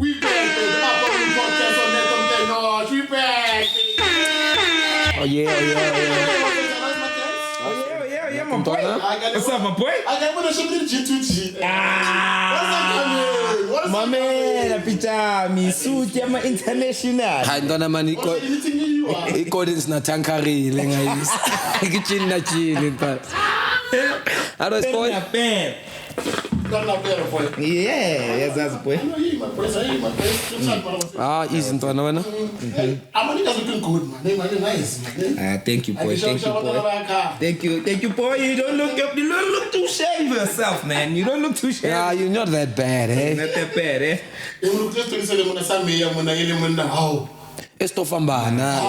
We back, baby. The Uploading Podcast on Net on Technology. We back, baby. Oh yeah, my boy. What's up, my boy? I got one of the G2G. What is my man, picture me suit yama international. hayi ntwana mani i-Gordon's natankarile guys. Kitchen na chini ntwana. How does boy? not better for you? Yeah, yes, that's boy. Easy ntwana wena. I'm only looking good, man. They're nice, man. Thank you, boy. Thank you, boy. Thank you, boy. You don't look too shy for yourself, man. You don't look too shy. Yeah, you're not that bad, eh? Not that bad, eh? Estofambana.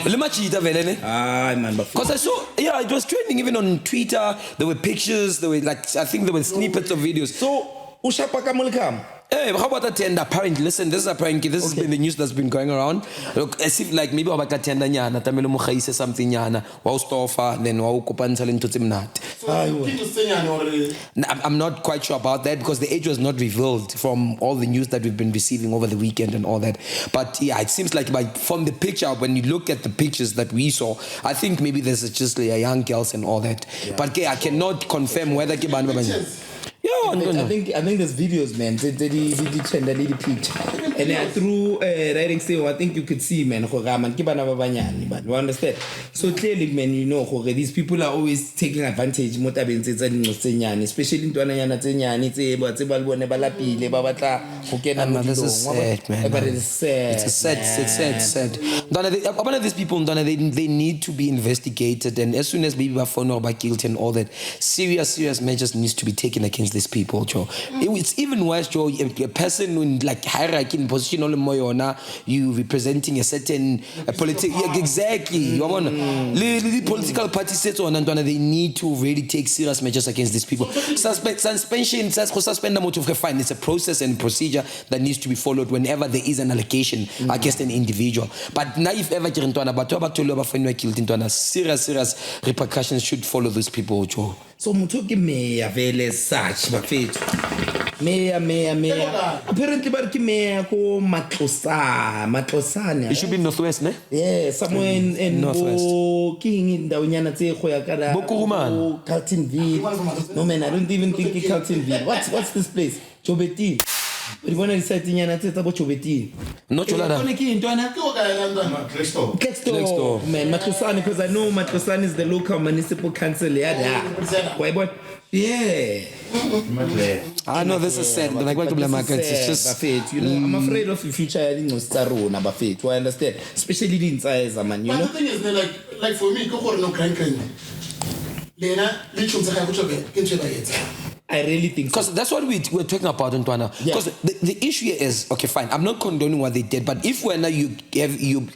Lemachita vele ne? Man, but Because I saw, it was trending even on Twitter. There were pictures, there were I think there were snippets of videos. so ushapaka mulkam. Hey, how about that tender? Apparently, listen, this has been the news that's been going around. Look, as if like maybe about that tender nyana, tamelo mukhaise something nyana, wa ustofa, then wa ukupansa lento tsimnati. I'm not quite sure about that because the age was not revealed from all the news that we've been receiving over the weekend and all that. But yeah, it seems like from the picture, when you look at the pictures that we saw, I think maybe there's just like a young girls and all that. Yeah. But I cannot confirm whether I think there's videos, man. The picture. And through writing still, I think you could see, man, you understand? So clearly, man, you know, these people are always taking advantage, especially in this is sad, man. But it's sad. It's sad. One of these people, they need to be investigated, and as soon as maybe by phone or by guilt and all that, serious measures needs to be taken against these people, Joe. It's even worse, Joe. A person in like hierarchy in position on moyona, you representing a certain political, exactly. You want the political party sets on, and they need to really take serious measures against these people. Suspension, suspend the motive. Fine, it's a process and procedure that needs to be followed whenever there is an allegation against an individual. But now, if ever serious repercussions should follow those people, Joe. So mutoki me avele such bafethu. Meya. Apparently barki meya ko Matlosane. It should be Northwest, ne? Yeah, somewhere in Northwest. King in Dawunyana tse go ya kana. Bokuruman. Carltonville. No man, I don't even think it's Carltonville. What's this place? Jobetin. But you want to decide nyana tse tsa bo Jobetin. No Cholada. Klextor. Man, Matlosane, because I know Matlosane is the local municipal council. Yeah. Yeah. I know this is sad, but I want to blame my kids. It's just Buffet, you know, I'm afraid of the future. I didn't know Buffet. I understand, especially the inside, man. You know. But the thing is, like for me, go for no crank. I really think because that's what we're talking about, Ntwana. Because the issue here is, okay, fine, I'm not condoning what they did, but if when you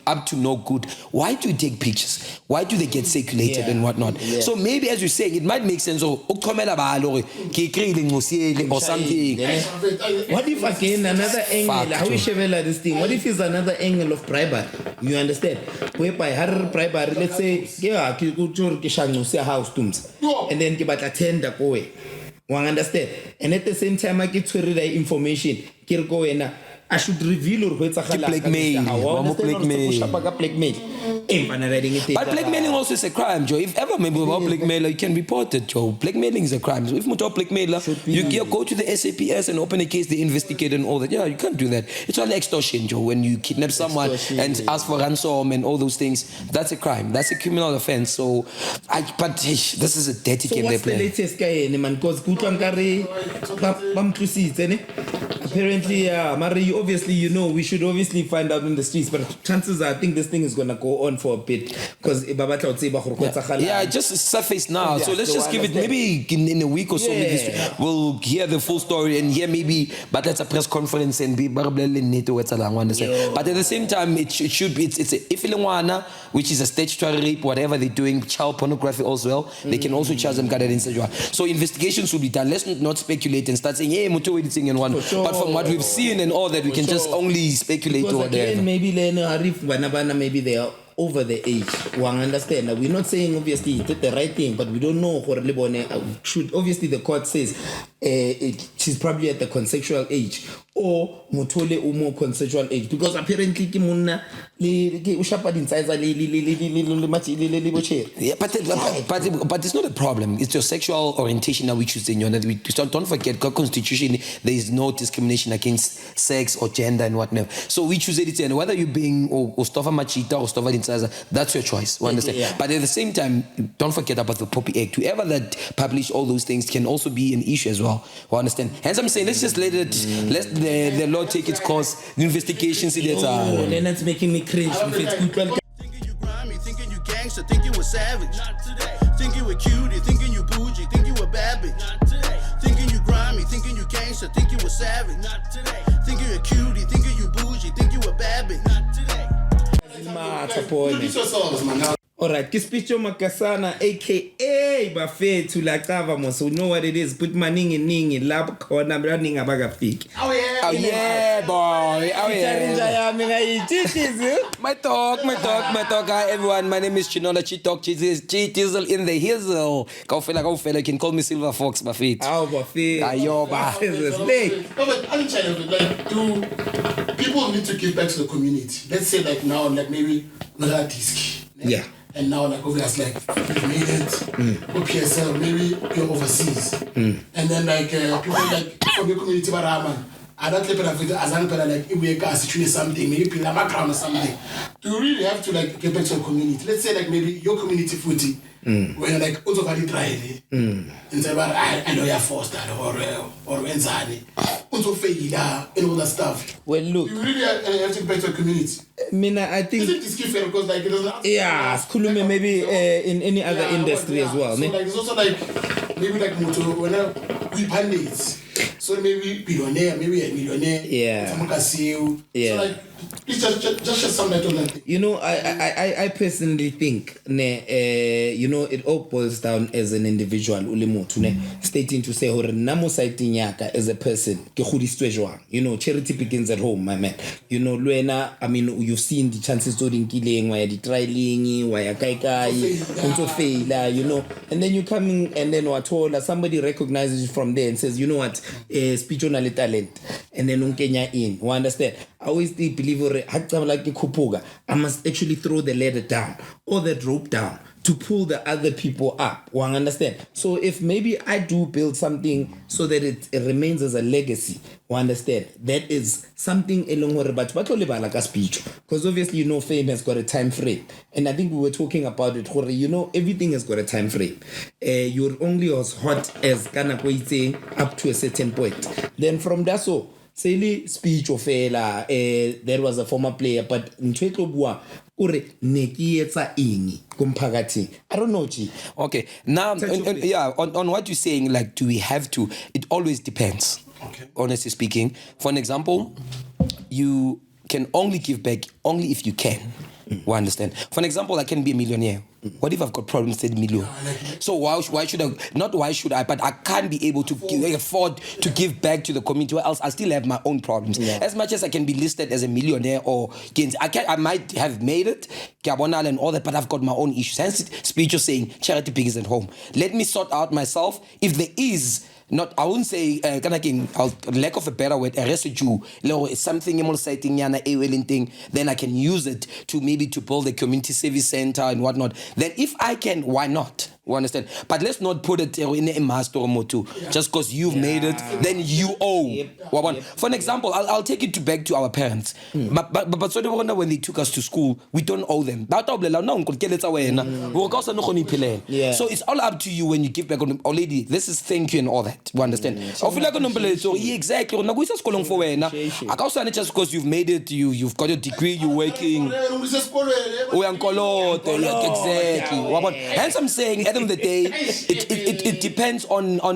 up to no good, why do you take pictures? Why do they get circulated and whatnot? So maybe, as you're saying, it might make sense or something. What if again another angle? How we shovel this thing? What if it's another angle of bribery? You understand? Whereby her bribery, let's say, house and then give a tender go away. One understand, and at the same time, I get to read the information. I should reveal or blackmail. But blackmailing also is a crime, Joe. If ever maybe about blackmailer, you can report it, Joe. Blackmailing is a crime. So if you blackmailer, you go to the SAPS and open a case, they investigate and all that. Yeah, you can't do that. It's only extortion, Joe. When you kidnap someone and ask for ransom and all those things, that's a crime. That's a criminal offense. So, this is a dirty game they play. What's the latest guy, man? Because apparently, Mari, obviously, you know, we should obviously find out in the streets, but chances are, I think this thing is going to go on for a bit because it just surfaced now. So let's just give it maybe in a week or so. We'll hear the full story and hear maybe, but that's a press conference and be but at the same time, it should be, it's a ifilingwana, which is a statutory rape, whatever they're doing, child pornography as well. They can also charge them. So investigations will be done. Let's not speculate and start saying, hey, Muto editing and one. But from what we've seen and all that, we can just only speculate because or whatever. Again, maybe maybe they are over the age. One understand. We're not saying obviously he did the right thing, but we don't know. Should obviously the court says she's probably at the consensual age, or motole o more consensual age, because apparently ke monna le ke o shapa dintsaitsa le botšhere. Yeah, but it's not a problem. It's your sexual orientation that we choose in your. Don't forget, God Constitution, there is no discrimination against sex or gender and whatnot. So we choose it, and whether you being or Stofa Machita or Stofa Dinsaza, that's your choice. You understand? Yeah. But at the same time, don't forget about the Poppy Act. Whoever that publish all those things can also be an issue as well. You understand? Hence, I'm saying let's just let the law take its course. The investigation, see that. Oh, then that's making me cringe. Thinking you grimy, thinking you gangster, think you a savage. Not today. Think you a cutie, thinking you bougie, think you a bad bitch. Not today. Thinking you grimy, thinking you gangster, think you a savage. Not today. Think you a cutie, thinking you bougie, think you a bad bitch. Not today. Introduce yourselves, man. Alright, Kispicho Makasana, aka Bafethu Lakava Moso. You know what it is? Put my ningi lab corner running a bag of fake. Oh yeah. Oh yeah, boy. Oh yeah. My talk. Hi everyone, my name is Chinola Chitok Chitizzle in the hizzle. Go fella, you can call me Silver Fox, Bafet. Oh, Bafet. Ayo, ba. No, but I'm trying to do people need to give back to the community. Let's say like now, like maybe Nala Disk. Yeah. And now like obviously like you made it or PSL, maybe you're overseas. And then like people like from the community Baraman. I don't think as an like if we can situate something, maybe pin a background or something. Do you really have to like get back to your community? Let's say like maybe your community footy when like also very dry and say about I know you're forced that or Enzani. Also fail and all that stuff. Well, look. You really have to get back to your community. Mina, I think. Isn't this fair because like it doesn't Yeah, Skulume maybe in any other industry as well. So like there's also like maybe like motor when we pandits. So maybe billionaire, maybe a millionaire. Yeah. Yeah. So like please just shed some light on that. You know, I personally think, you know, it all boils down as an individual, stating to say, namo citing yaka as a person, you know, charity begins at home, my man. You know, Luena, I mean, you've seen the chances to killing, why the trialing, why a kai, also fail, you know, and then you come in and then what told somebody recognizes you from there and says, you know what, speech on talent, and then Kenya in, you understand? I always believe I must actually throw the ladder down or the rope down to pull the other people up. You understand? So if maybe I do build something so that it remains as a legacy, you understand? That is something along with because obviously you know fame has got a time frame. And I think we were talking about it, you know, everything has got a time frame. You're only as hot as Kanako up to a certain point. Then from that Sally speech of there was a former player, but Ntwetlo I don't know, G. Okay, now on what you're saying, like, do we have to? It always depends. Okay. Honestly speaking, for an example, you can only give back only if you can. You understand? For an example, I can be a millionaire. What if I've got problems with million? So why should I? Not why should I, but I can't be able to afford to give back to the community, or else I still have my own problems. Yeah. As much as I can be listed as a millionaire or I might have made it, and all that, but I've got my own issues. Hence, spiritual saying, charity begins at home. Let me sort out myself. If there is not, I wouldn't say lack of a better word, a residue, something thing, then I can use it to maybe to build a community service center and whatnot. Then if I can, why not? You understand? But let's not put it in a master or motu. Just because you've made it, then you owe. Yep. For an example, I'll take it back to our parents. But so when they took us to school, we don't owe them. So it's all up to you when you give back. Oh lady, this is thank you and all that. You understand? Exactly. Just because you've made it, you've got a degree, you're working. Exactly. Hence I'm saying, at the end of the day, it depends on a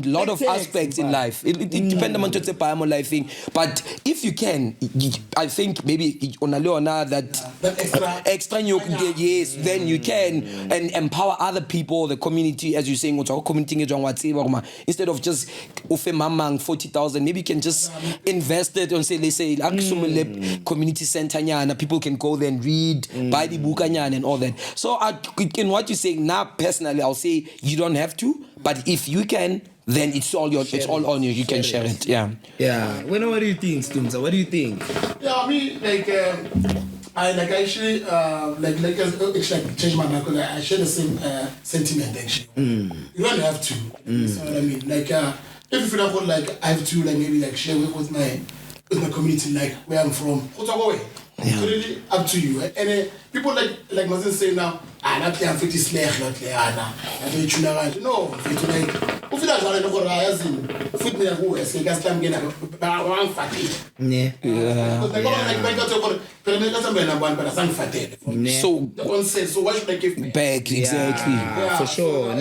lot of aspects in life. It depends on the life thing. But if you can, I think maybe on that extra yes, then you can and empower other people, the community, as you're saying, instead of just 40,000, maybe you can just invest it and say, let's say, community center, people can go there and read, buy the book and all that. So in what you're saying now, personally, I'll say you don't have to, but if you can, then it's all on you. You can share it. Yeah. Yeah. What do you think, Stumza? What do you think? Yeah, I mean, I actually actually change my mind because I share the same sentiment actually. You don't have to. You know what I mean? Like if you feel like I have to maybe share with my community where I'm from. It's really up to you. And people like Mazen say now, not there 50 slash not there no, if you so why should I give me back? Exactly. Yeah, for sure.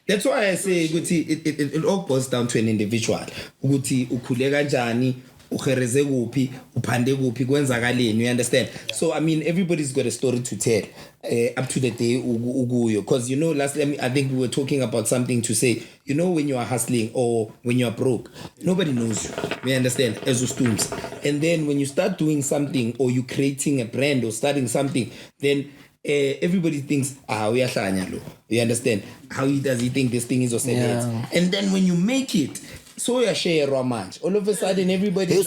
That's why I say it all boils down to an individual. Ukhereze kuphi uphande kuphi kwenzakaleni, you understand? So I mean everybody's got a story to tell up to the day ukuyo, because last time I think we were talking about something to say, when you are hustling or when you are broke, nobody knows you understand, as Stumz. And then when you start doing something or you creating a brand or starting something, then everybody thinks uyahlanya lo, you understand? How does he think this thing is osebetha? And then when you make it, so you share romance. All of a sudden, everybody. And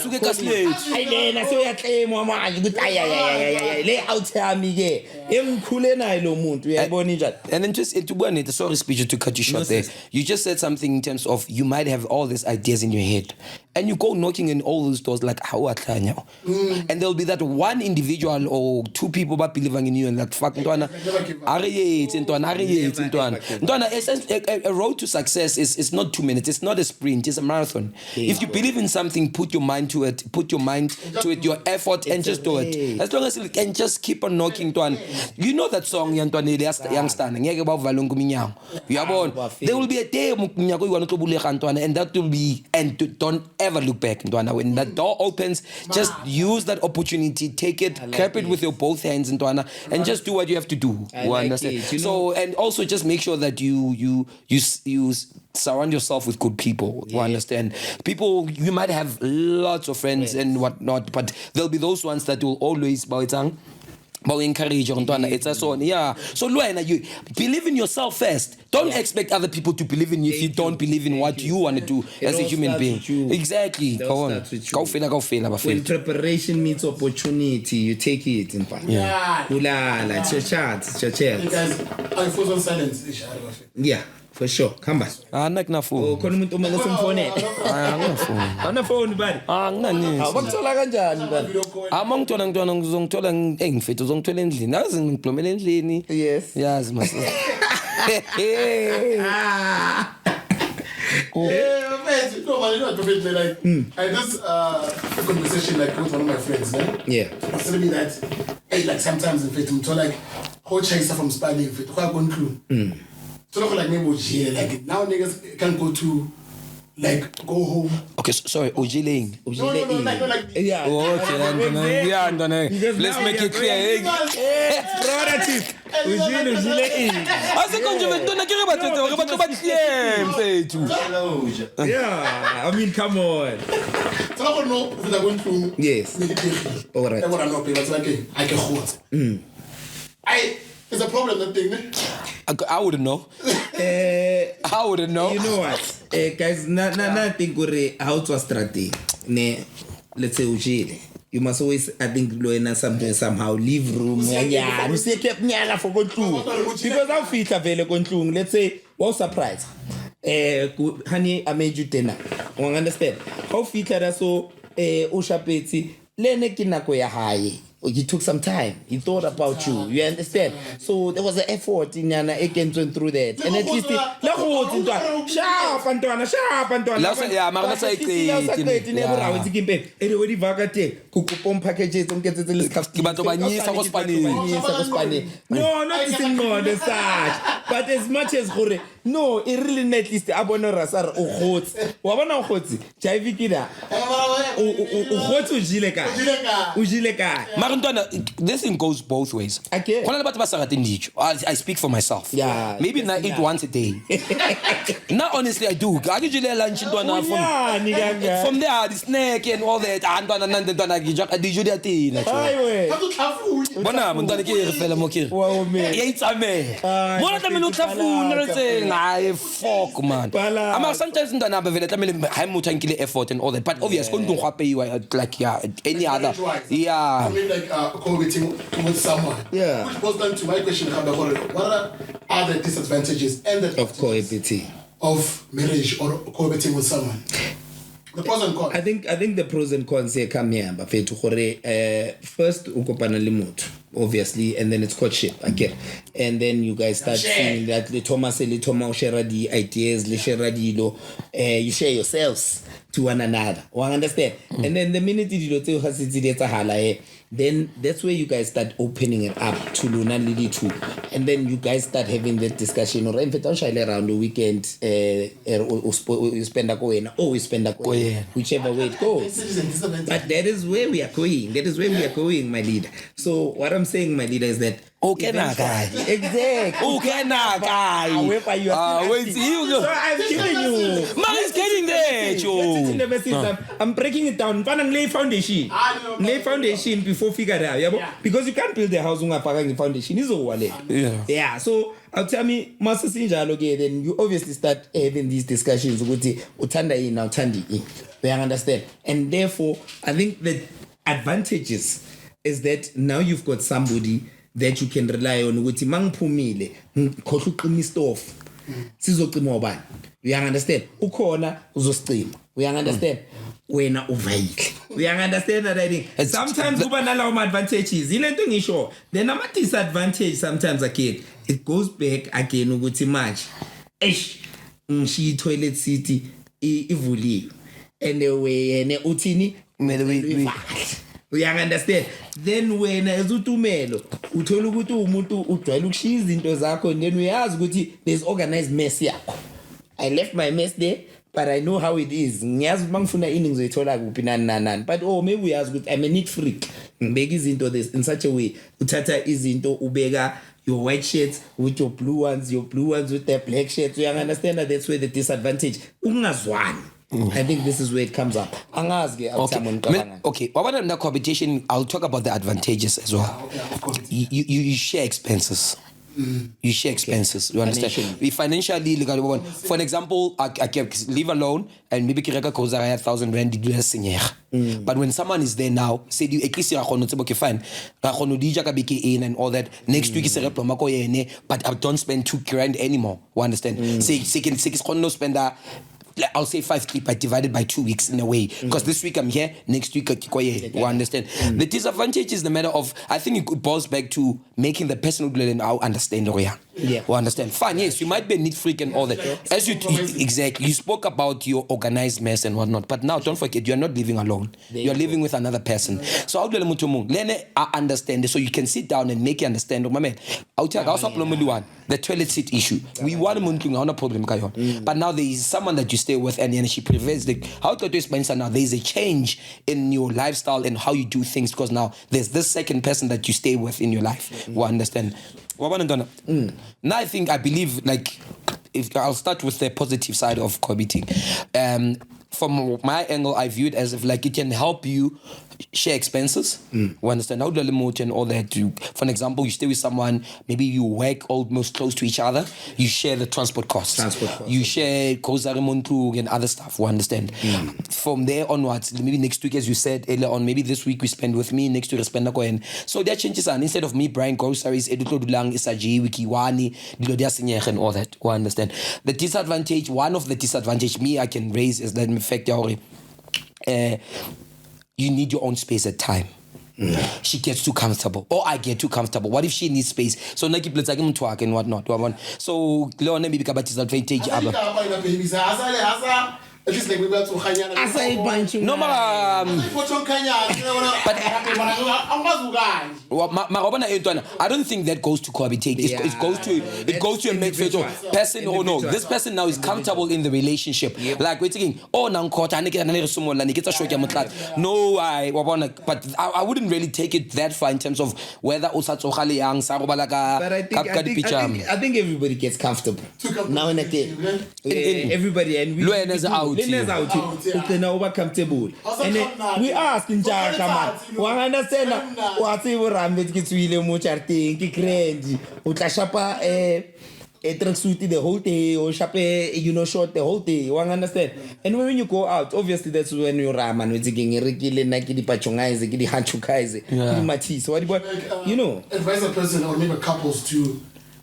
then just sorry, speech to cut you short there. You just said something in terms of you might have all these ideas in your head, and you go knocking in all those doors like how and there'll be that one individual or two people that believing in you and like fuck Ntwana. A road to success is not 2 minutes. It's not a sprint. It's a marathon. If you believe in something, put your mind to it, your effort, and just do it. As long as you can just keep on knocking. You know that song, Youngster. There will be a day and that will be, and don't ever look back. When that door opens, just use that opportunity, take it, grab it with your both hands, and just do what you have to do. So, and also just make sure that you surround yourself with good people. You understand? People, you might have lots of friends and whatnot, but there'll be those ones that will always encourage you. It's a son. Yeah. So Luana, you believe in yourself first. Don't expect other people to believe in you if you don't believe in what you want to do as a human being. Exactly. Go on. Go fail. When preparation meets opportunity, you take it in fact. Yeah. It's your chance. I focus on silence. Yeah. For sure. Come back. Na phone. Oh, khona umuntu omele simfonele. Phone buddy. Nginani. Bakuthola kanjani buddy? Ngithola ngizongithola engifethu uzongithola endlini. Yazi ngiplomela endlini. Yes. Yazi mase. No, man, I just a conversation with one of my friends, Yeah. He's telling me that sometimes in fact I'm how chaser from Spain in fact how go through. So maybe now niggas can go to go home. Okay, sorry, Ojiling. No, Yeah. Okay, let's make it clear. Productive. Yeah, I mean, come on. So I don't know if they're going through. Yes. All right. It's a problem, that thing. I wouldn't know. I wouldn't know. You know what, guys? Nothing how to strategy. Let's say Ujile. You must always, I think, somehow leave room. Yeah, you say kept nyala for go through because I'll fit available go through. Let's say, what surprise? Honey, I made you dinner. You understand? How fit that so? Ushapeti. Lene kinako ya high. He took some time. He thought about you. You understand? So there was an effort in Yana again went through that. And at least sharp packages. No, not the same more the such. But as much as no, it really net least abona rasar o khotsi. Wa bona o khotsi. Jaivikida. O khotsi o jile ka. This thing goes both ways. Okay. I speak for myself. Yeah, Maybe I eat once a day. Now, honestly, I do. I usually lunch from there, the snack and all that. Fuck, man. Sometimes effort and all that, but obviously, like any other. I mean, like cohabiting with someone. Yeah. Which boils down to my question: what are the disadvantages and the Of cohabiting. of marriage or cohabiting with someone? The pros and cons. I think the pros and cons here come here, but first ukopana le motho, obviously, and then it's courtship again, and then you guys start seeing that le Thomas share the ideas, le share dilo, you share yourselves to one another. One understand? And then the minute you do then that's where you guys start opening it up to Luna Lily too. And then you guys start having that discussion. Or in fact, around the weekend, you spend a coin, or you spend a coin, whichever way it goes. But that is where we are going. That is where we are going, my leader. So what I'm saying, my leader, is that okay, na guy. Exactly. Okay, na guy. However, you are. Wait, So I'm giving you. Man is getting there, Joe. I'm breaking it down. Lay foundation. Lay foundation before figure it out. Yeah, because you can't build a house without the foundation. Is all yeah. So I'll tell me, Master Sinjalo, then you obviously start having these discussions with the Utanda in now Tandi. They understand, and therefore I think the advantages is that now you've got somebody that you can rely on ukuthi mangiphumile ngikhohle uqinisa off sizocima ubani. You understand? Ukhona uzosicima. You understand? Wena uvayile. You understand that I think sometimes kuba nalawo advantages ilento ngisho, then ama disadvantage sometimes again it goes back again ukuthi manje ngishiya toilet seat ivuliwe and wena uthini kumele you understand? Then when ezutumelo uthola ukuthi umuntu ujwayele ukushiya izinto zakho, and then uyazi ukuthi there's organized mess yakho. I left my mess there, but I know how it is. Ngiyazi ukuthi mangifuna ini ngizoyithola kuphi nani. But maybe uyazi ukuthi I'm a neat freak. Ngibeka izinto this in such a way. Uthatha izinto ubeka your white shirts with your blue ones with the black shirts. You understand that that's where the disadvantage. Ungazwani. I think this is where it comes up. Okay. What about the competition? I'll talk about the advantages as well. You share expenses. You share expenses. You understand? We financially, for an example, I live alone and maybe I have 1,000 rand. But when someone is there now, say you okay, fine. And all that. Next week is a but I don't spend 2 grand anymore. You understand? Say spend I'll say 5K but divided by 2 weeks in a way. Because this week I'm here, next week you understand? The disadvantage is the matter of, I think it boils back to making the person who understand who understand. Fine, yes, you might be a neat freak and all that. As you exactly, you spoke about your organized mess and whatnot, but now don't forget you're not living alone. You're living with another person. So how do you understand? So you can sit down and make you understand. I'll tell you the toilet seat issue. We want a problem, but now there is someone that you stay with and she prevents how to explain now there is a change in your lifestyle and how you do things because now there's this second person that you stay with in your life. You understand? Now I believe like if I'll start with the positive side of cohabiting. From my angle, I view it as if like it can help you share expenses. You understand? How do and all that? For an example, you stay with someone, maybe you work almost close to each other. You share the transport costs. You share and other stuff. You understand? From there onwards, maybe next week, as you said earlier on, maybe this week we spend with me, next week we spend again. So that changes, and instead of me buying groceries, and all that. You understand? The disadvantage, one of the disadvantage I can raise is that in fact, you need your own space at time. She gets too comfortable, or I get too comfortable. What if she needs space? So like let's talk and whatnot. So maybe disadvantage. At least like we were to Khanyana. I say bunch. No, But I don't think that goes to cohabitate. It goes to a individual. person. Oh no, this person now is comfortable in the relationship. Like we're thinking, oh, no, but I wouldn't really take it that far in terms of whether But I think everybody gets comfortable. Now and again. Everybody and we Luena's out. Luena's out. Then over comfortable. And we ask in Jaka, one understand what we were with Kitwile Mucharte, Kikrendi, Utashapa, a tracksuit the whole day, or shape, short the whole day. One understand. And when you go out, obviously that's when you're Raman with the regular Nike Pachonga, the Hanchukai, Matisse. What about, advise a person or maybe couples to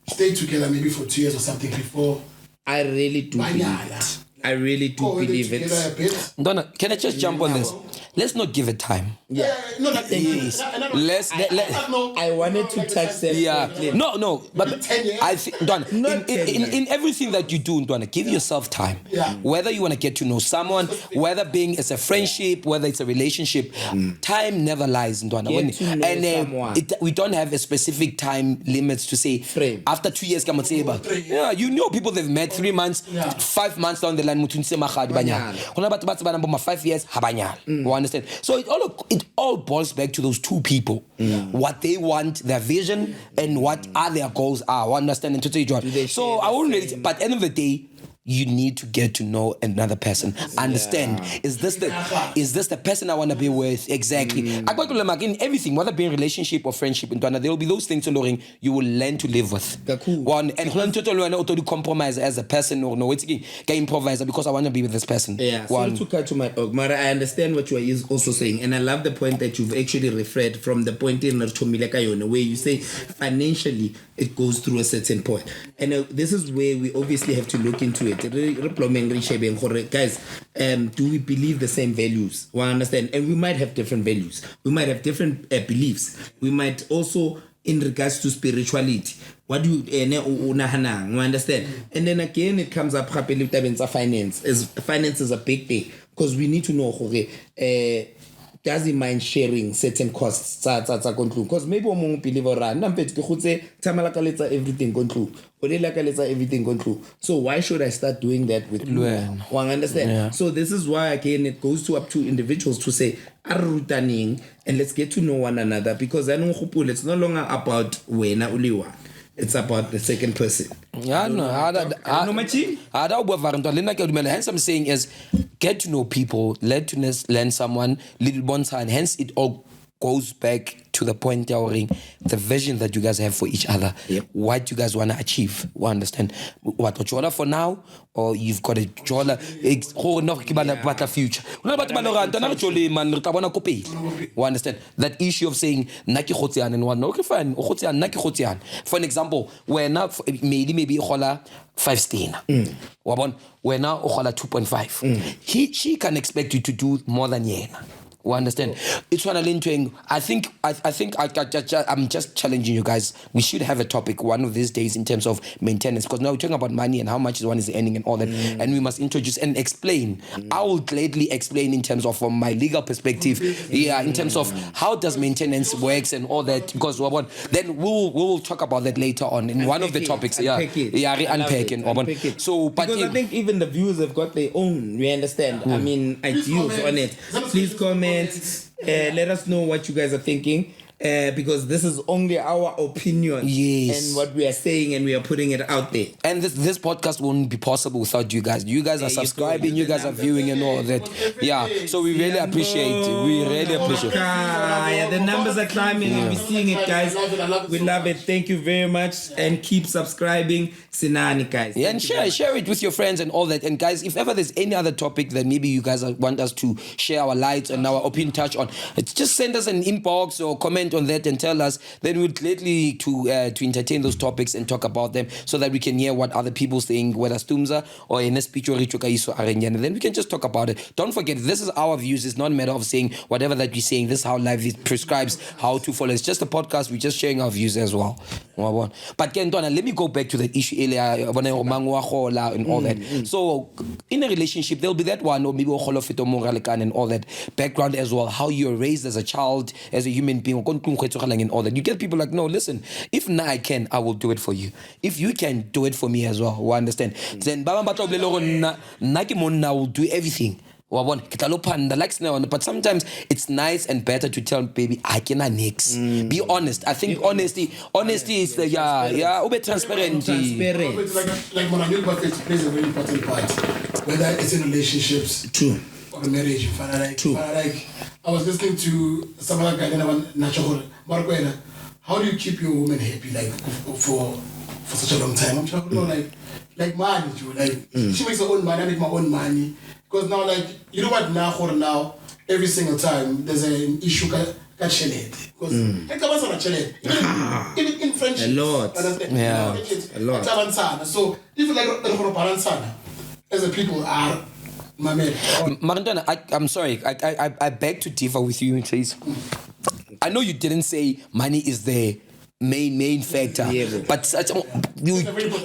stay together maybe for 2 years or something before. I really do believe it. I really do believe it. Donna, can I just jump on this? Let's not give it time. Yeah. No, I wanted to touch them. Yeah. No. But 10 years? I think, Donna, in everything that you do, Donna, give yourself time. Yeah. Whether you want to get to know someone, whether being it's a friendship, whether it's a relationship, time never lies, Donna. Get to know someone. We don't have a specific time limits to say. Frame. After 2 years, yeah, you know people they've met 3 months, 5 months down the line, 5 years, understand? So it all boils back to those two people, what they want, their vision, and what their goals are. Understand? So I wouldn't really. But at the end of the day, you need to get to know another person. Understand? Is this the person I want to be with? Exactly. In everything, whether being relationship or friendship, there will be those things you will learn to live with. One and to compromise as a person or no, it's improvise because I want to be with this person. Yeah. So to cut to my dog, Mara, I understand what you are also saying, and I love the point that you've actually referred from the point in where you say financially it goes through a certain point, and this is where we obviously have to look into it. Guys, do we believe the same values? We understand, and we might have different values. We might have different beliefs. We might also, in regards to spirituality, what do you understand? And then again, it comes up finance. Finance is a big thing because we need to know does he mind sharing certain costs because maybe we believe everything so why should I start doing that with you? Understand? Yeah. So this is why again it goes up to individuals to say and let's get to know one another, because it's no longer about when it's about the second person. Yeah, no. Hence I'm saying is get to know people, learn someone, little bonds, and hence it all goes back to the point the vision that you guys have for each other. Yep. What you guys want to achieve. We understand what you order for now, or you've got a future. We understand that issue of saying naki khotsian and one okay fine khotsian. For an example, we're now maybe 5 stain. We're now 2.5. She can expect you to do more than yena. We understand. It's one of the I think I'm just challenging you guys. We should have a topic one of these days in terms of maintenance, because now we're talking about money and how much one is earning and all that, and we must introduce and explain. I will gladly explain in terms of from my legal perspective, in terms of how does maintenance works and all that, because then we'll talk about that later on in one of the topics. Unpacking. So, but because I think even the viewers have got their own. We understand. I mean, ideals on it. Please comment. Let us know what you guys are thinking, because this is only our opinion and what we are saying, and we are putting it out there. And this podcast wouldn't be possible without you guys. You guys are subscribing, you guys are viewing and all that. Yeah, so we really appreciate it. We really appreciate it. The numbers are climbing. We'll be seeing it, guys. We love it. Thank you very much, and keep subscribing. Sinani, guys. Yeah, and share it with your friends and all that. And guys, if ever there's any other topic that maybe you guys want us to share our lights and our opinion touch on, just send us an inbox or comment comment on that and tell us, then we'll gladly to entertain those topics and talk about them so that we can hear what other people saying, whether Stumza or in a speech or and then we can just talk about it. Don't forget, this is our views. It's not a matter of saying whatever that we're saying. This is how life prescribes how to follow. It's just a podcast. We're just sharing our views as well. But Kentwana, let me go back to that issue earlier and all that. So in a relationship, there'll be that one, or maybe and all that background as well, how you're raised as a child, as a human being, and all that. You get people like, no, listen, if I can, I will do it for you. If you can, do it for me as well. We understand. Then I will do everything. But sometimes it's nice and better to tell baby, I cannot next. Be honest. I think honesty is the transparent. Like Monanyuk plays a very important part, whether it's in relationships, true, or marriage. True. Like I was listening to some other guy, natural Marco. How do you keep your woman happy, like for such a long time? I'm talking like money, too. Like she makes her own money, I make my own money. Because now, like, you know what, now, every single time, there's an issue that because even in friendship, a lot. Yeah. A lot. So, even like as a people are, my man. Marantwana, I'm sorry, I beg to differ with you, Chase. I know you didn't say money is the main factor, but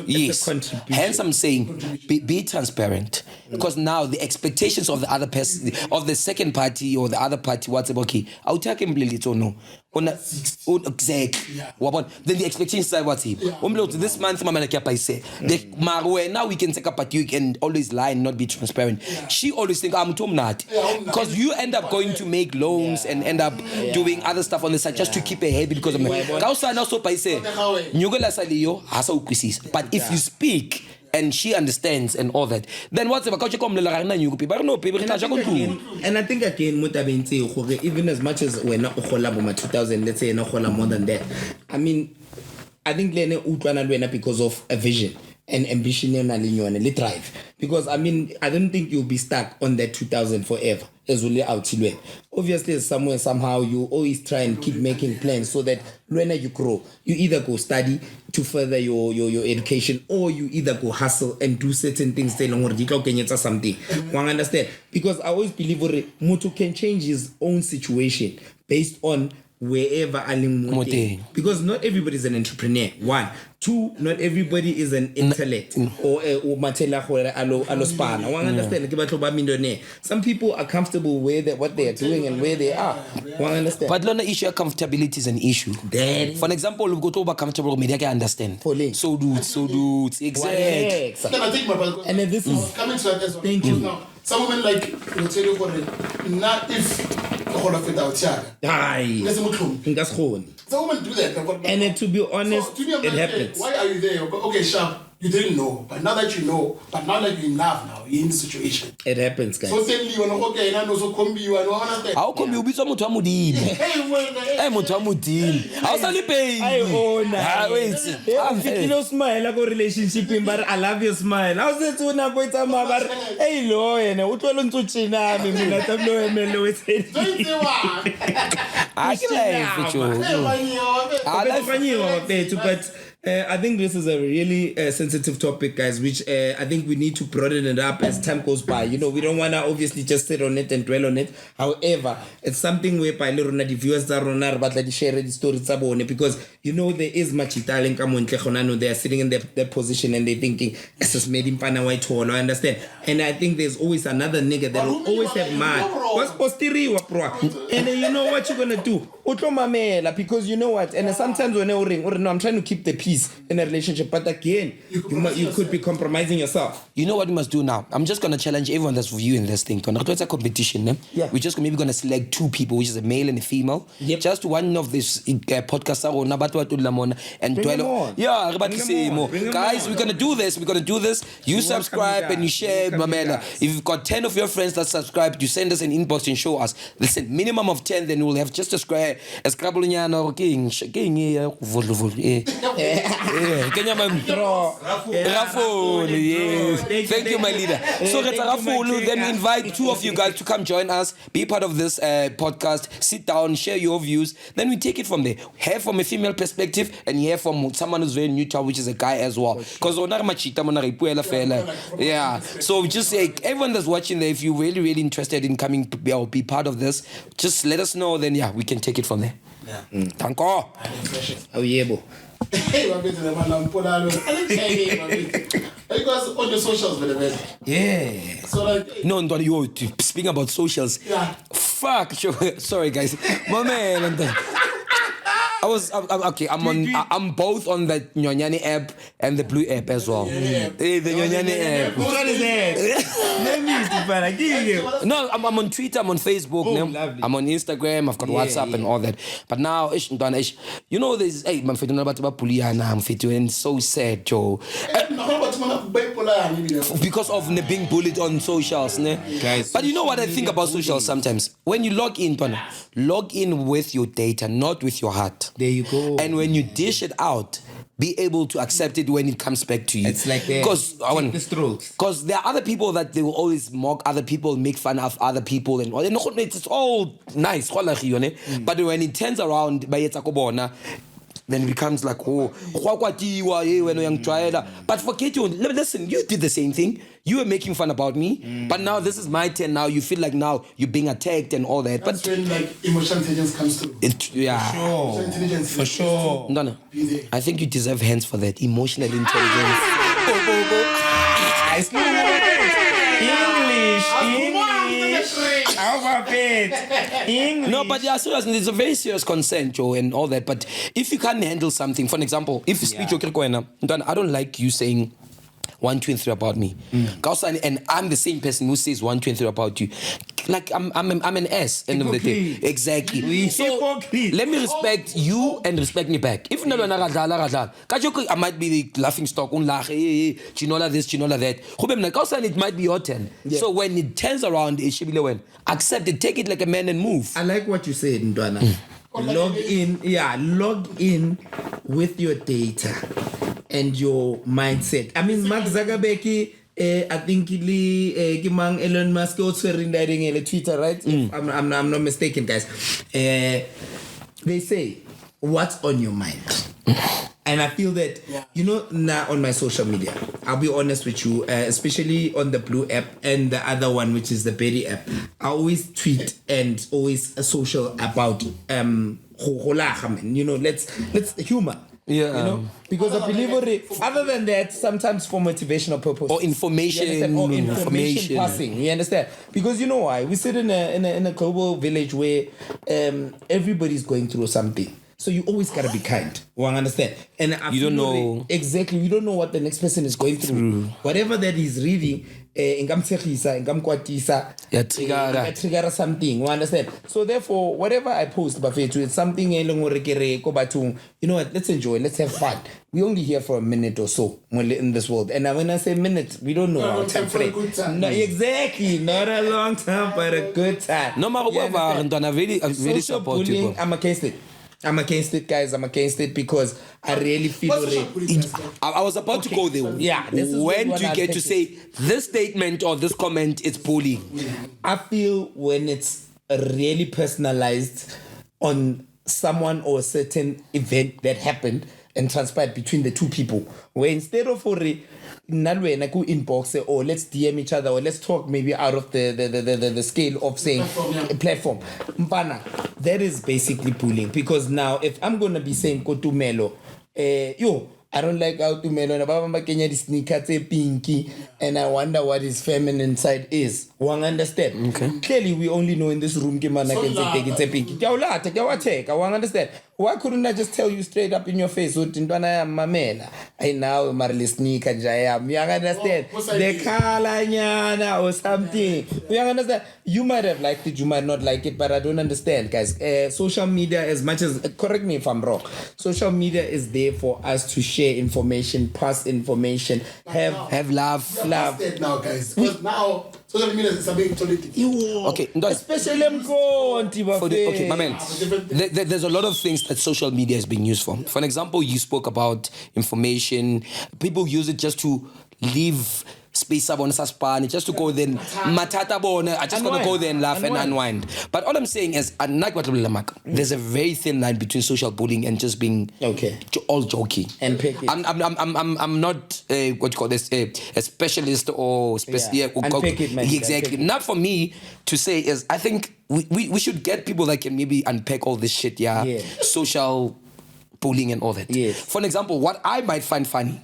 yes, hence I'm saying be transparent, because now the expectations of the other person, of the second party or the other party, what's okay, I'll take him or no. Exactly. Yeah. Then the expectations are what's this month now we can take up, but you can always lie and not be transparent. Yeah. She always think I'm not, because you end up going to make loans and end up doing other stuff on the side just to keep a head because of me. But if you speak and she understands and all that, then what's about and I think again, even as much as we're not 2000, let's say not more than that. I mean, I think because of a vision and ambition and drive. Because I mean, I don't think you'll be stuck on that 2000 forever. Obviously, somewhere, somehow, you always try and keep making plans so that when you grow, you either go study to further your education, or you either go hustle and do certain things. Something. One understand? Because I always believe Mutu can change his own situation based on wherever aling, because not everybody is an entrepreneur. 1, 2, not everybody is an intellect or matela alo spana. One understand? Some people are comfortable with what they are doing and where they are. One understand? But the issue of comfortability is an issue. For example, we go to over comfortable media can understand. So do exactly. Then I think and then this is coming to that as well. Thank you. Now, some women like will tell you not if some women do that. And to be honest, so, it happens. Why are you there? Okay, sharp. You didn't know, but now that you know, but now that you're in love now, you're in the situation. It happens, guys. So tell you, okay, and also come you and understand. How come you be so much amudini? Hey, much amudini. How shall you pay? I'm thinking of smile like a relationship, but I love your smile. How's it to now go to my bar? Hey, lawyer, what will you do? China, me not have no MLO. I can but I think this is a really sensitive topic, guys, which I think we need to broaden it up as time goes by. You know, we don't want to obviously just sit on it and dwell on it. However, it's something whereby the viewers are but like share the stories because you know there is much Italian they are sitting in their position and they're thinking this is made in Panawai Tolo. I understand. And I think there's always another nigga that will always have man. What's posterior, bro? And then you know what you're gonna do? Because you know what? And sometimes when I'm trying to keep the peace in a relationship, but again, you could be compromising yourself. You know what we must do now? I'm just gonna challenge everyone that's viewing this thing. It's a competition. Yeah. We're just maybe gonna select 2 people, which is a male and a female. Yep. Just one of this podcasts and bring them on. Yeah, guys, we're gonna do this. You subscribe and you share, If you've got 10 of your friends that subscribe, you send us an inbox and show us. Listen, minimum of 10, then we'll have just a scrabble or king. Yeah, Kenya man. Rafolo, yes. Thank you, my leader. So, Rafolo, then we invite two of you guys to come join us, be part of this podcast, sit down, share your views. Then we take it from there. Hear from a female perspective and hear from someone who's very neutral, which is a guy as well. Because yeah. So just say, everyone that's watching there, if you're really, really interested in coming or be part of this, just let us know. Then yeah, we can take it from there. Yeah. Thank you. Oh, yebo. Hey, my baby, because on the socials, Yeah. so like, No, you speaking about socials. Yeah. Fuck. Sorry, guys. My man. I'm both on the Nyonyani app and the Blue app as well. Yeah. Hey, the Nyonyani app. What is that? Let me give you. No, I'm on Twitter, I'm on Facebook, lovely. I'm on Instagram, I've got WhatsApp and all that. But now, you know, there's, hey, I'm feeling about Puliana, I'm feeling so sad, Joe. Because of being bullied on socials, ne? Guys, But you know what I think about socials sometimes? When you log in with your data, not with your heart. There you go. And when you dish it out, be able to accept it when it comes back to you. It's like that. Because there are other people that they will always mock other people, make fun of other people, and all. It's all nice. But when it turns around, then it becomes like, oh, but forget you. Listen, you did the same thing. You were making fun about me, but now this is my turn. Now you feel like now you're being attacked and all that. That's when like emotional intelligence comes through. Emotional intelligence. For sure. No. I think you deserve hands for that. Emotional intelligence. English. No, but yeah, seriously, it's a very serious concern, Joe, and all that. But if you can't handle something, for an example, if you speak I don't like you saying 1, 2, and 3 about me. And I'm the same person who says 1, 2, and 3 about you. Like I'm an ass end of the day. Exactly. So let me respect you and respect me back. If not, I might be the laughing stock, chinola this, chinola that. It might be your turn. Yeah. So when it turns around, it should be when accept it, take it like a man and move. I like what you said, Ndwana. Log in with your data and your mindset. I mean, Mark Zuckerberg, I think Elon Musk also rendering Twitter, right? If I'm not mistaken, guys. They say, what's on your mind? And I feel that, now on my social media, I'll be honest with you, especially on the Blue app and the other one, which is the Berry app, I always tweet and always social about, let's humor. Yeah. Because I believe other than that, sometimes for motivational purposes. Or information. Or information passing. You understand? Because you know why? We sit in a global village where everybody's going through something. So you always gotta be kind. One understand? And you don't know exactly. You don't know what the next person is going through. Whatever that he's reading, trigger something. You understand? So therefore, whatever I post about it, it's something. You know what? Let's enjoy. Let's have fun. We only here for a minute or so in this world. And when I say minute, we don't know our time frame. No, exactly. Not a long time, but a good time. No matter what, I really support you. I'm against it. I'm against it, guys. I'm against it because I really feel I was about to go there. Yeah. When do you get to say this statement or this comment is bullying? I feel when it's really personalized on someone or a certain event that happened and transpired between the two people, where instead of inbox or let's DM each other or let's talk maybe out of the scale of saying platform. Mpana, that is basically bullying, because now if I'm gonna be saying Kotumelo, I don't like how Tumelo na baba makenya di sneakers pinky and I wonder what his feminine side is. One understand? Okay. Clearly we only know in this room ke mana can take it pinky. One understand? Why couldn't I just tell you straight up in your face what ntwana ya mamela? I now marle sneaker jaya. You understand? The color nyana or something. You understand? You might have liked it, you might not like it, but I don't understand, guys. Social media, as much as correct me if I'm wrong, social media is there for us to share information, pass information, have love. Now, guys, because now social media is a big authority. Okay, especially Mkonti, okay, my man. There's a lot of things that social media is being used for. For an example, you spoke about information. People use it just to leave space on Saspan, just to go then matata bona. I just want to go there and laugh and unwind. But all I'm saying is, there's a very thin line between social bullying and just being all jokey. And pick it. I'm not what you call this a specialist or unpick it, man. Exactly. Not for me to say is I think we should get people that can maybe unpack all this shit. Social bullying and all that. Yes. For an example, what I might find funny.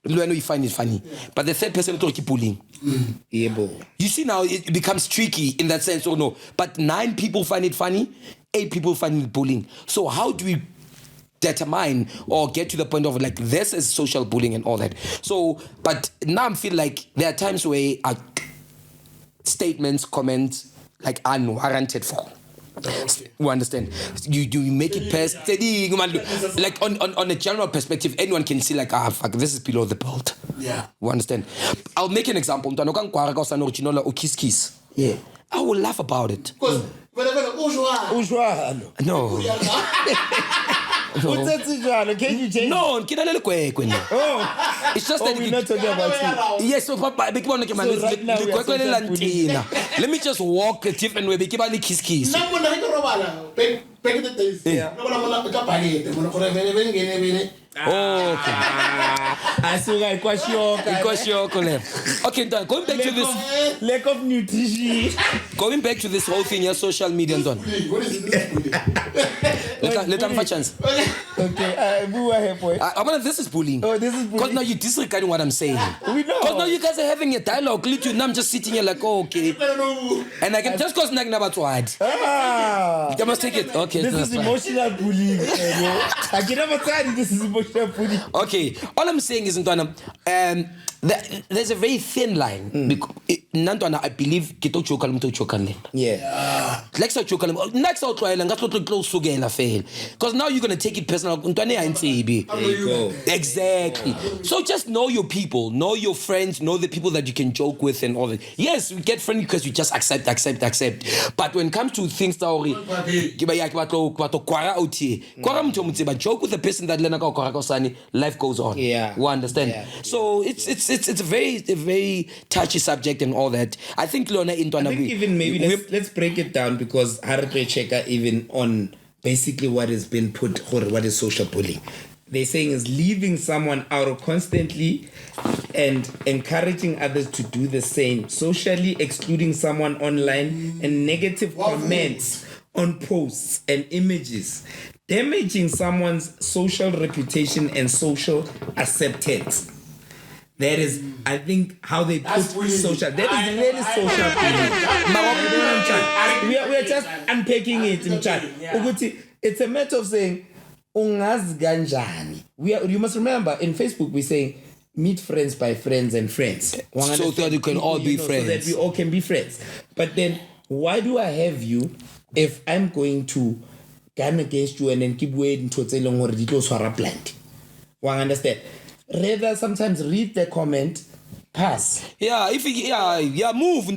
I know you find it funny, but the third person will keep bullying. You see now it becomes tricky in that sense, or no? But 9 people find it funny, 8 people find it bullying. So how do we determine or get to the point of like this is social bullying and all that? So, but now I feel like there are times where statements, comments like unwarranted for. You understand? You make it like on a general perspective, anyone can see like fuck, this is below the belt. Yeah. You understand? I'll make an example. Yeah. I will laugh about it. Because No. Can you change? No, it's just that we're not talking about you. yes, so Papa, right now we are let me just walk a different way. Kiss. back in the days, Okay, going back to this lack of nutrition. Going back to this whole thing, your social media and on. What is this? Let them have a chance. Okay, this is bullying. Oh, this is bullying. Because now you're disregarding what I'm saying. We know. Because now you guys are having a dialogue. Now I'm just sitting here like, oh, okay. And I can just cause nag about what. You must take it. Okay. This is emotional bullying. I can never tell you this is emotional bullying. Okay. All I'm saying is, there's a very thin line. I believe yeah. Like so next out because now you're gonna take it personal. Exactly. So just know your people, know your friends, know the people that you can joke with and all that. Yes, we get friendly because we just accept. But when it comes to things that joke with the person that life goes on. Yeah. You understand? Yeah. So it's a very touchy subject and all that. I think even maybe let's break it down, because Harry checker even on basically what has been put, or what is social bullying. They're saying is leaving someone out constantly and encouraging others to do the same, socially excluding someone online, and negative comments on posts and images, damaging someone's social reputation and social acceptance. That is, I think, how they put social. That is really social bullying. We are just unpacking it in chat. It's a matter of saying, you must remember, in Facebook we're saying, meet friends by friends and friends. So that you can all be friends. So that we all can be friends. But then, why do I have you if I'm going to gun against you and then keep waiting to tell you the close for a plant? Understand? Rather, sometimes read the comment, pass. Move.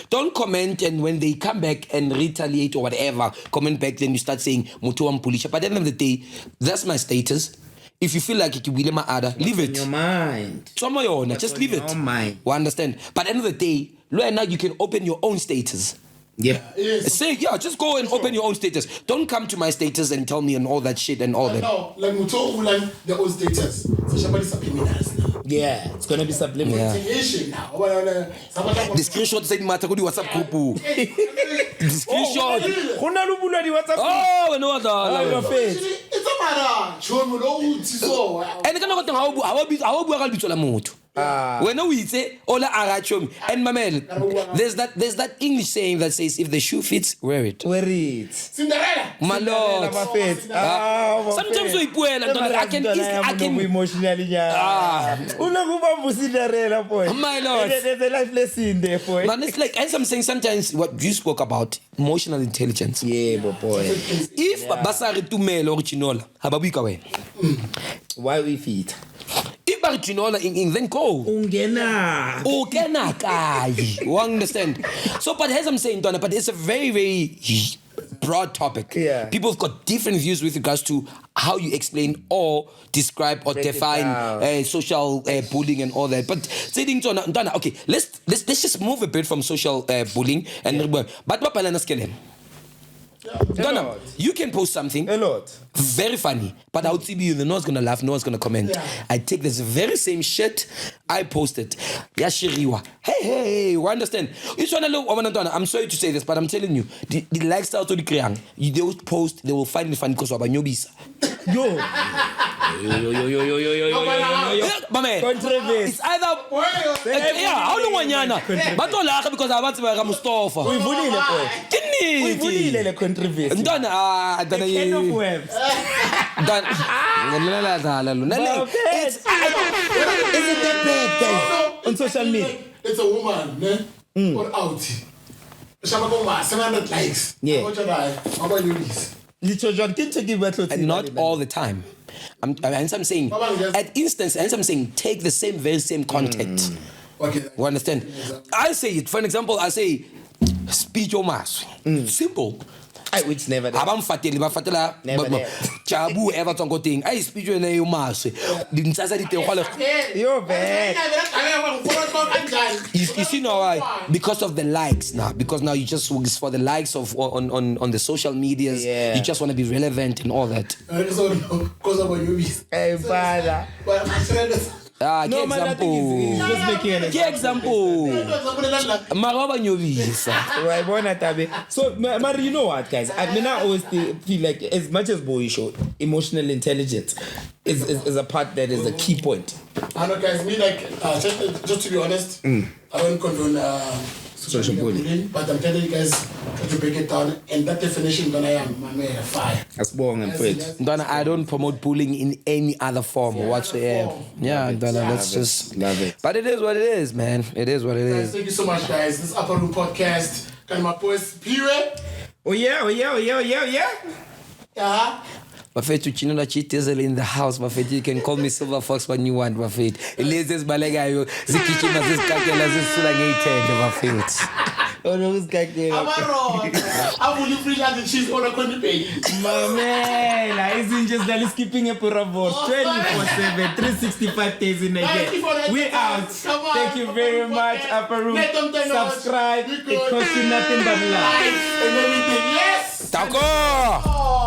Don't comment, and when they come back and retaliate or whatever, comment back, then you start saying Mutuam Pulisha. But at the end of the day, that's my status. If you feel like it, leave it. In your mind. Just leave it. Your mind. You understand? But at the end of the day, now you can open your own status. Yep. Say, just go and open your own status. Don't come to my status and tell me and all that shit and all that. No, like Muto Ulan, their own status. So somebody's subliminals now. Yeah, it's gonna be subliminal. Now. The screenshot said matter go the WhatsApp group. The screenshot. Oh, no other. It's a matter. And how when we say Ola Arachum and Mamel, there's that English saying that says if the shoe fits, wear it. Wear it. Cinderella. My lord. Sometimes we I can emotionally. My lord. There's a life lesson there, boy. But it's like, as I'm saying, sometimes what you spoke about, emotional intelligence. Yeah, boy. If Basari to male or chinola, why we feed? If ba re tshinola eng then go. Ungena. Oh, you understand? So, but as I'm saying, Donna, but it's a very, very broad topic. Yeah. People have got different views with regards to how you explain or describe or Break it define down. social bullying and all that. But saying Donna, okay, let's just move a bit from social bullying and but Donna, lot. you can post something A lot. very funny, but I'll see you. No one's gonna laugh, no one's gonna comment. Yeah. I take this very same shit, I post it. Yashiriwa. Hey, you understand? Each one I'm sorry to say this, but I'm telling you, the lifestyle to the Kriang, they will post, they will find it funny because of Nyobisa. Yo. My man, Controversy. it's either how long wanyana? But don't laugh because I want to be Mustafa. Uyivulile boy. Uyivulile le controversy. Ndana Can of webs. Isn't that bad, guys? On social media. It's a woman, ne? Or out. Shabakoma, 700 likes. Yeah. How about you, this? And not all the time. I'm saying, at instance, I'm saying, take the very same content. Okay. You understand? I say it. For an example, I say, speech or mass. Simple. Which never did. Abamfateli bafatela Never there. Chabu ever tongo thing. I speech when you mass. Dintsasa di teng khwala. You're bad. You see now why? Because of the likes now. Because now you just it's for the likes of on the social medias. Yeah. You just want to be relevant and all that. Because of you, Hey, father. but I'm saying this. No, man, I think he's just making an example. Maraba nyobisa. Right, boy, Natabe. So, Mari, you know what, guys? I mean, I always feel like, as much as boy show, emotional intelligence is a part that is a key point. I know, guys, me, like, just to be honest, I don't condone social bullying, but I'm telling you guys to break it down, and that definition that I am, my man, fire. That's born and fit. Donna, I don't promote bullying in any other form whatsoever. Yeah, Donna, let's just love it. But it is what it is, man. It is what it Guys, is. thank you so much, guys. This Upper Room Podcast. Can my boys period? Oh, yeah. Yeah. Bafethu Chinola Chitezele in the house, Bafethu. You can call me Silver Fox when you want, Bafethu. Ilezes balegayo, zikitshima zizikakela zisula ngeithende, Bafethu. Oh, no, this guy came up. I will free like the cheese on a corner pay. Mamela, isn't just that skipping a pura board 24/7, 365 days in a year. We out. Thank you very much, Upper Room. Subscribe. It costs you nothing but love. And everything. Yes. Tako!